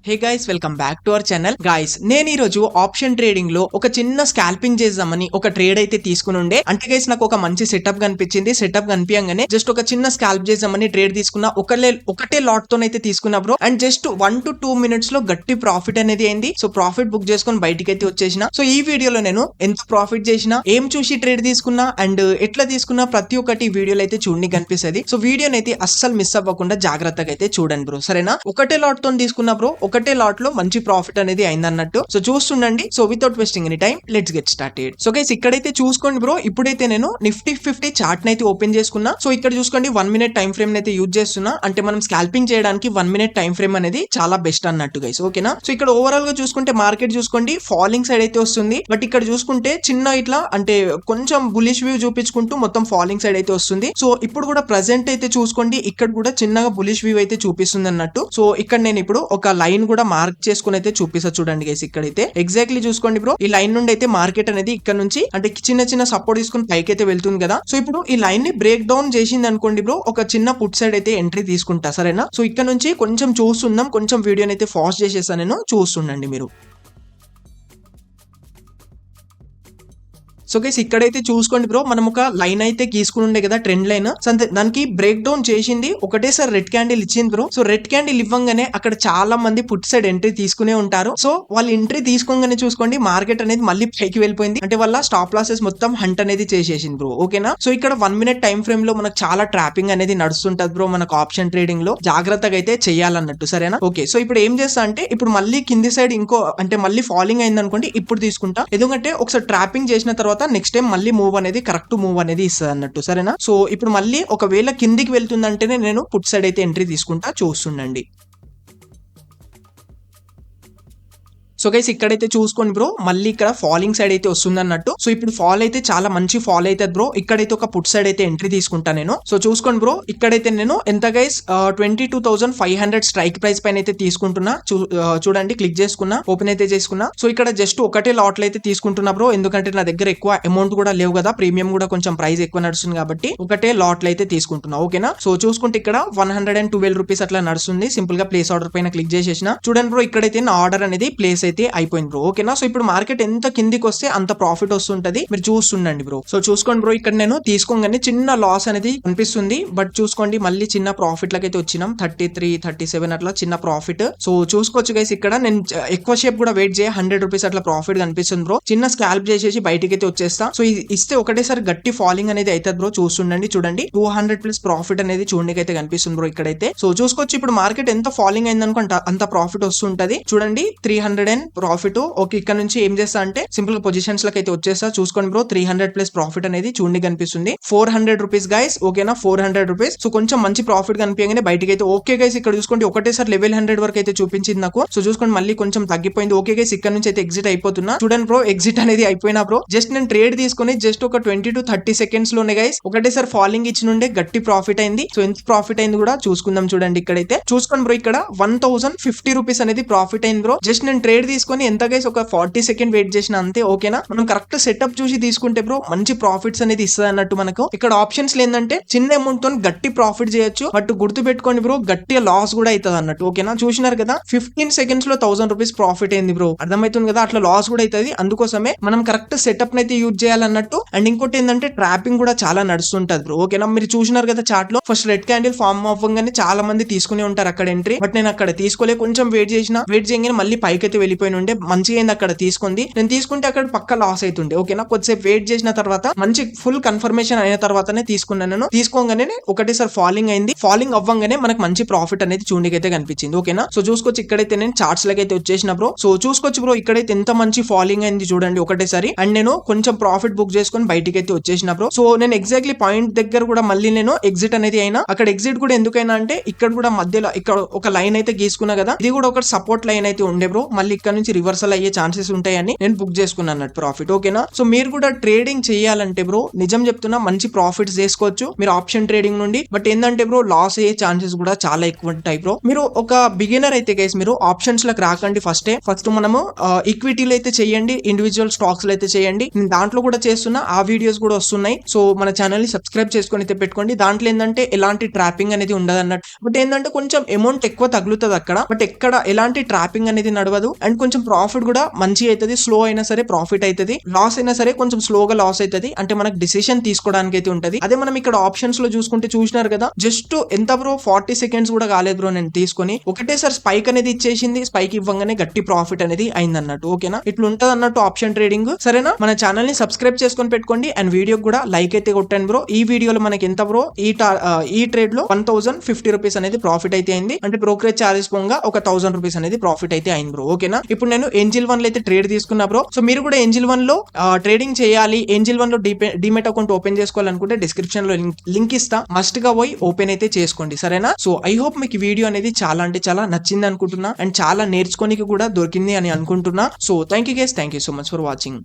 Hey guys, welcome back to our channel. Guys, నేను ఈ రోజు ఆప్షన్ ట్రేడింగ్ లో ఒక చిన్న స్కాల్పింగ్ చేద్దామని ఒక ట్రేడ్ అయితే తీసుకుని ఉండే. అంటే గైస్, నాకు ఒక మంచి సెటప్ కనిపించింది. సెటప్ కనిపించగానే జస్ట్ ఒక చిన్న స్కాల్ప్ చేద్దామని ట్రేడ్ తీసుకున్నా. ఒకటే లాట్ తోనైతే తీసుకున్నా bro. And just 1 to 2 minutes లో గట్టి ప్రాఫిట్ అనేది అయింది. సో ప్రాఫిట్ బుక్ చేసుకొని బయటికి అయితే వచ్చేసిన. సో ఈ వీడియోలో నేను ఎంత ప్రాఫిట్ చేసినా, ఏం చూసి ట్రేడ్ తీసుకున్నా అండ్ ఎట్లా తీసుకున్నా ప్రతి ఒక్కటి వీడియోలో అయితే చూడని కనిపిస్తుంది. సో వీడియోని అయితే అస్సలు మిస్ అవ్వకుండా జాగ్రత్తగా అయితే చూడండి బ్రో, సరేనా? ఒకటే లాట్ తో తీసుకున్నా బ్రో. ఒకటే లాట్ లో మంచి ప్రాఫిట్ అనేది అయింది అన్నట్టు. సో చూస్తుండండి. So without wasting any time, let's get started. So guys, ఇక్కడైతే చూసుకోండి బ్రో. ఇప్పుడైతే నేను నిఫ్టీ 50 చార్ట్ అయితే ఓపెన్ చేసుకున్నా. సో ఇక్కడ చూసుకోండి, 1 minute టైం ఫ్రేమ్ అయితే యూజ్ చేస్తున్నా. అంటే మనం స్కాల్పింగ్ చేయడానికి 1 minute టైం ఫ్రేమ్ అనేది చాలా బెస్ట్ అన్నట్టు గైస్, ఓకేనా? సో ఇక్కడ ఓవరాల్ గా చూసుకుంటే మార్కెట్ చూసుకోండి ఫాలింగ్ సైడ్ అయితే వస్తుంది. బట్ ఇక్కడ చూసుకుంటే చిన్న ఇట్లా అంటే కొంచెం బులిష్ వ్యూ చూపించుకుంటూ మొత్తం ఫాలింగ్ సైడ్ అయితే వస్తుంది. సో ఇప్పుడు కూడా ప్రెసెంట్ అయితే చూసుకోండి, ఇక్కడ కూడా చిన్నగా బులిష్ వ్యూ అయితే చూపిస్తుంది అన్నట్టు. సో ఇక్కడ నేను ఇప్పుడు ఒక లైన్ కూడా మార్క్ చేసుకుని అయితే చూపిస్తా చూడండి గైస్. ఇక్కడైతే ఎగ్జాక్ట్లీ చూసుకోండి బ్రో, ఈ లైన్ నుండి అయితే మార్కెట్ అనేది ఇక్కడ నుంచి అంటే చిన్న చిన్న సపోర్ట్ తీసుకుని పైకి అయితే వెళ్తుంది కదా. సో ఇప్పుడు ఈ లైన్ ని బ్రేక్ డౌన్ చేసింది అనుకోండి బ్రో, ఒక చిన్న పుట్ సైడ్ అయితే ఎంట్రీ తీసుకుంటా, సరేనా? సో ఇక్కడ నుంచి కొంచెం చూస్తుందాం, కొంచెం వీడియోని అయితే ఫాస్ట్ చేసేసా నేను, చూస్తుండండి మీరు. సో గైస్, ఇక్కడైతే చూసుకోండి బ్రో, మనం ఒక లైన్ అయితే గీసుకుని ఉండే కదా, ట్రెండ్ లైన్. సో దానికి బ్రేక్ డౌన్ చేసింది, ఒకటేసారి రెడ్ క్యాండిల్ ఇచ్చింది బ్రో. సో రెడ్ క్యాండిల్ ఇవ్వంగానే అక్కడ చాలా మంది పుట్ సైడ్ ఎంట్రీ తీసుకునే ఉంటారు. సో వాళ్ళు ఎంట్రీ తీసుకోగానే చూసుకోండి మార్కెట్ అనేది మళ్ళీ పైకి వెళ్ళిపోయింది. అంటే వాళ్ళ స్టాప్ లాసెస్ మొత్తం హంట్ అనేది చేసేసింది బ్రో, ఓకేనా? సో ఇక్కడ 1 minute టైం ఫ్రేమ్ లో మనకు చాలా ట్రాపింగ్ అనేది నడుస్తుంటది బ్రో. మనకు ఆప్షన్ ట్రేడింగ్ లో జాగ్రత్తగా అయితే చేయాలన్నట్టు, సరేనా? ఓకే, సో ఇప్పుడు ఏం చేస్తా అంటే ఇప్పుడు మళ్ళీ కింది సైడ్ ఇంకో అంటే మళ్ళీ ఫాలింగ్ అయింది అనుకోండి, ఇప్పుడు తీసుకుంటా. ఎందుకంటే ఒకసారి ట్రాపింగ్ చేసిన తర్వాత నెక్స్ట్ టైం మళ్ళీ మూవ్ అనేది కరెక్ట్ మూవ్ అనేది ఇస్తుంది అన్నట్టు, సరేనా? సో ఇప్పుడు మళ్ళీ ఒకవేళ కిందికి వెళ్తుందంటేనే నేను పుట్ సైడ్ అయితే ఎంట్రీ తీసుకుంటా, చూస్తుండండి. సో గైస్, ఇక్కడైతే చూసుకోండి బ్రో, మళ్ళీ ఇక్కడ ఫాలింగ్ సైడ్ అయితే వస్తుంది అన్నట్టు. సో ఇప్పుడు ఫాల్ అయితే చాలా మంచి ఫాల్ అవుతుంది బ్రో. ఇక్కడైతే ఒక పుట్ సైడ్ అయితే ఎంట్రీ తీసుకుంటా నేను. సో చూసుకోండి బ్రో, ఇక్కడైతే నేను ఎంత గైస్ 22,500 స్ట్రైక్ ప్రైస్ పైన అయితే తీసుకుంటున్నా. చూడండి, క్లిక్ చేసుకున్నా, ఓపెన్ అయితే చేసుకున్నా. సో ఇక్కడ జస్ట్ ఒకటే లాట్లు అయితే తీసుకుంటున్నా బ్రో, ఎందుకంటే నా దగ్గర ఎక్కువ అమౌంట్ కూడా లేవు కదా, ప్రీమియం కూడా కొంచెం ప్రైస్ ఎక్కువ నడుస్తుంది కాబట్టి ఒకటే లాట్లు అయితే తీసుకుంటున్నా, ఓకేనా? సో చూసుకుంటే ఇక్కడ 112 రూపీస్ అట్లా నడుస్తుంది. సింపుల్ గా ప్లేస్ ఆర్డర్ పైన క్లిక్ చేసేసిన. చూడండి బ్రో, ఇక్కడైతే నా ఆర్డర్ అనేది ప్లేస్ అయితే అయిపోయింది బ్రో, ఓకేనా? సో ఇప్పుడు మార్కెట్ ఎంత కిందికి వస్తే అంత ప్రాఫిట్ వస్తుంటది, మీరు చూస్తుండండి బ్రో. సో చూసుకోండి బ్రో, ఇక్కడ నేను తీసుకోగానే చిన్న లాస్ అనేది కనిపిస్తుంది. బట్ చూసుకోండి, మళ్ళీ చిన్న ప్రాఫిట్ లకైతే వచ్చినాం, 33, 37 అట్లా చిన్న ప్రాఫిట్. సో చూసుకోవచ్చు గైస్, ఇక్కడ నేను ఎక్కువ షేప్ కూడా వెయిట్ చేయ 100 రూపీస్ అట్లా ప్రాఫిట్ కనిపిస్తుంది బ్రో. చిన్న స్కాల్ప్ చేసేసి బయటికి అయితే వచ్చేస్తా. సో ఇది ఇస్తే ఒకటేసారి గట్టి ఫాలింగ్ అనేది అవుతుంది బ్రో, చూస్తుండండి. చూడండి 200+ ప్రాఫిట్ అనేది చూడడానికి అయితే కనిపిస్తుంది బ్రో ఇక్కడైతే. సో చూసుకోవచ్చు ఇప్పుడు మార్కెట్ ఎంత ఫాలింగ్ అయింది అనుకుంటా అంత ప్రాఫిట్ వస్తుంటది. చూడండి 300 ప్రాఫిట్. ఓకే, ఇక్కడ నుంచి ఏం చేస్తా అంటే సింపుల్ పొజిషన్స్ లకి అయితే వచ్చేస్తా. చూసుకోండి బ్రో, 300+ ప్రాఫిట్ అనేది చూడండి కనిపిస్తుంది. 400 రూపీస్ గైస్, ఓకేనా? 400 రూపీస్. సో కొంచెం మంచి ప్రాఫిట్ కనిపించగానే బయటకి అయితే ఓకే గైస్, ఇక్కడ చూసుకోండి ఒకటేసారి లెవెల్ 100 వరకు అయితే చూపించింది నాకు. సో చూసుకోండి మళ్ళీ కొంచెం తగ్గిపోయింది. ఓకే గైస్, ఇక్కడ నుంచి అయితే ఎగ్జిట్ అయిపోతున్నా. చూడండి బ్రో, ఎగ్జిట్ అనేది అయిపోయినా బ్రో. జస్ట్ నేను ట్రేడ్ తీసుకుని జస్ట్ ఒక 20 to 30 seconds లోనే గైస్ ఒకటేసారి ఫాలింగ్ ఇచ్చి నుండే గట్టి ప్రాఫిట్ అయింది. సో ఎంత ప్రాఫిట్ అయింది కూడా చూసుకుందాం. చూడండి ఇక్కడైతే చూసుకోండి బ్రో, ఇక్కడ 1050 రూపీస్ అనేది ప్రాఫిట్ అయింది బ్రో. జస్ట్ నేను ట్రేడ్ తీసుకొని ఎంత గైస్ ఒక 40 seconds వెయిట్ చేసిన అంతే, ఓకేనా? మనం కరెక్ట్ సెటప్ చూసి తీసుకుంటే బ్రో మంచి ప్రాఫిట్స్ అనేది ఇస్తుంది అన్నట్టు మనకు. ఇక్కడ ఆప్షన్స్ ఏంటంటే చిన్న అమౌంట్ తో గట్టి ప్రాఫిట్ చేయొచ్చు, బట్ గుర్తు పెట్టుకోండి బ్రో, గట్టి లాస్ కూడా అవుతుంది అన్నట్టు, ఓకేనా? చూసినారు కదా 15 seconds లో 1000 రూపీస్ ప్రాఫిట్ అయింది బ్రో, అర్థమవుతుంది కదా? అట్లా లాస్ కూడా అవుతుంది. అందుకోసమే మనం కరెక్ట్ సెటప్ అయితే యూజ్ చేయాలన్నట్టు. అండ్ ఇంకోటి ఏంటంటే ట్రాపింగ్ కూడా చాలా నడుస్తుంటది బ్రో, ఓకేనా? మీరు చూసినారు కదా చార్ట్ లో ఫస్ట్ రెడ్ క్యాండిల్ ఫార్మ్ అవ్వగానే చాలా మంది తీసుకునే ఉంటారు అక్కడ ఎంట్రీ. బట్ నేను అక్కడ తీసుకోలే, కొంచెం వెయిట్ చేయగానే మళ్ళీ పైకి అయితే వెళ్ళిపోయిన ఉండే. మంచిగా అయింది అక్కడ తీసుకుంది. నేను తీసుకుంటే అక్కడ పక్క లాస్ అవుతుండే, ఓకేనా? కొద్దిసేపు వెయిట్ చేసిన తర్వాత మంచి ఫుల్ కన్ఫర్మేషన్ అయిన తర్వాతనే తీసుకున్నాను నేను. తీసుకోగానే ఒకటేసారి ఫాలింగ్ అయింది. ఫాలింగ్ అవ్వగానే మనకు మంచి ప్రాఫిట్ అనేది చూడనికైతే కనిపించింది, ఓకేనా? సో చూసుకోవచ్చు ఇక్కడైతే నేను చార్ట్స్ లకి అయితే వచ్చేసిన బ్రో. సో చూసుకోవచ్చు బ్రో, ఇక్కడైతే ఎంత మంచి ఫాలింగ్ అయింది చూడండి ఒకటేసారి. అండ్ నేను కొంచెం ప్రాఫిట్ బుక్ చేసుకుని బయటికి అయితే వచ్చేసిన బ్రో. సో నేను ఎగ్జాక్ట్లీ పాయింట్ దగ్గర కూడా మళ్ళీ నేను ఎగ్జిట్ అనేది అయినా. అక్కడ ఎగ్జిట్ కూడా ఎందుకైనా అంటే ఇక్కడ కూడా మధ్యలో ఇక్కడ ఒక లైన్ అయితే గీసుకున్నా కదా, ఇది కూడా ఒక సపోర్ట్ లైన్ అయితే ఉండే బ్రో. మళ్ళీ ఇక్కడ నుంచి రివర్సల్ అయ్యే ఛాన్సెస్ ఉంటాయని నేను బుక్ చేసుకున్నాను అన్నట్టు ప్రాఫిట్. ఓకేనా? సో మీరు కూడా ట్రేడింగ్ చేయాలంటే బ్రో నిజం చెప్తున్నా మంచి ప్రాఫిట్స్ చేసుకోవచ్చు మీరు ఆప్షన్ ట్రేడింగ్ నుండి. బట్ ఏంటంటే బ్రో లాస్ అయ్యే ఛాన్సెస్ కూడా చాలా ఎక్కువ ఉంటాయి బ్రో. మీరు ఒక బిగినర్ అయితే గైస్ మీరు ఆప్షన్స్ లకు రాకండి. ఫస్ట్ మనము ఈక్విటీలో అయితే చేయండి, ఇండివిజువల్ స్టాక్స్ లో అయితే చేయండి. నేను దాంట్లో కూడా చేస్తున్నా, ఆ వీడియోస్ కూడా వస్తున్నాయి. సో మన ఛానల్ ని సబ్స్క్రైబ్ చేసుకొని అయితే పెట్టుకోండి. దాంట్లో ఏంటంటే ఎలాంటి ట్రాపింగ్ అనేది ఉండదు అన్నట్టు. బట్ ఏంటంటే కొంచెం అమౌంట్ ఎక్కువ తగులుతుంది అక్కడ, బట్ ఎక్కడ ఎలాంటి ట్రాపింగ్ అనేది నడవదు. అండ్ కొంచెం ప్రాఫిట్ కూడా మంచి అవుతుంది. స్లో అయినా సరే ప్రాఫిట్ అవుతుంది, లాస్ అయినా సరే కొంచెం స్లోగా లాస్ అవుతుంది. అంటే మనకు డిసిషన్ తీసుకోవడానికి అయితే ఉంటది. అదే మనం ఇక్కడ ఆప్షన్స్ లో చూసుకుంటే చూసినారు కదా, జస్ట్ ఎంత బ్రో 40 సెకండ్స్ కూడా కాలేదు బ్రో నేను తీసుకొని ఒకటేసారి స్పైక్ అనేది ఇచ్చేసింది. స్పైక్ ఇవ్వగానే గట్టి ప్రాఫిట్ అనేది అయింది అన్నట్టు. ఓకేనా? ఇట్లా ఉంటది అన్నట్టు ఆప్షన్ ట్రేడింగ్. సరేనా? మన ఛానల్ ని సబ్స్క్రైబ్ చేసుకొని పెట్టుకోండి అండ్ వీడియో కూడా లైక్ అయితే కొట్టండి బ్రో. ఈ వీడియోలో మనకి ఎంత బ్రో ఈ ట్రేడ్ లో 1050 రూపీస్ అనేది ప్రాఫిట్ అయితే అయింది. అంటే బ్రోకరేజ్ చార్జెస్ పోగా ఒక 1000 రూపీస్ అనేది ప్రాఫిట్ అయితే అయింది బ్రో. ఓకేనా? ఇప్పుడు నేను ఏంజిల్ 1 లో అయితే ట్రేడ్ తీసుకున్నా బ్రో. సో మీరు కూడా ఏంజిల్ 1 లో ట్రేడింగ్ చేయాలి, ఏంజిల్ 1 లో డిమెట్ అకౌంట్ ఓపెన్ చేసుకోవాలనుకుంటే డిస్క్రిప్షన్ లో లింక్ ఇస్తా, మస్ట్ గా పోయి ఓపెన్ అయితే చేసుకోండి. సరేనా? సో ఐ హోప్ మీకు వీడియో అనేది చాలా అంటే చాలా నచ్చింది అనుకుంటున్నా అండ్ చాలా నేర్చుకోనికి కూడా దొరికింది అని అనుకుంటున్నా. So thank you guys, thank you so much for watching.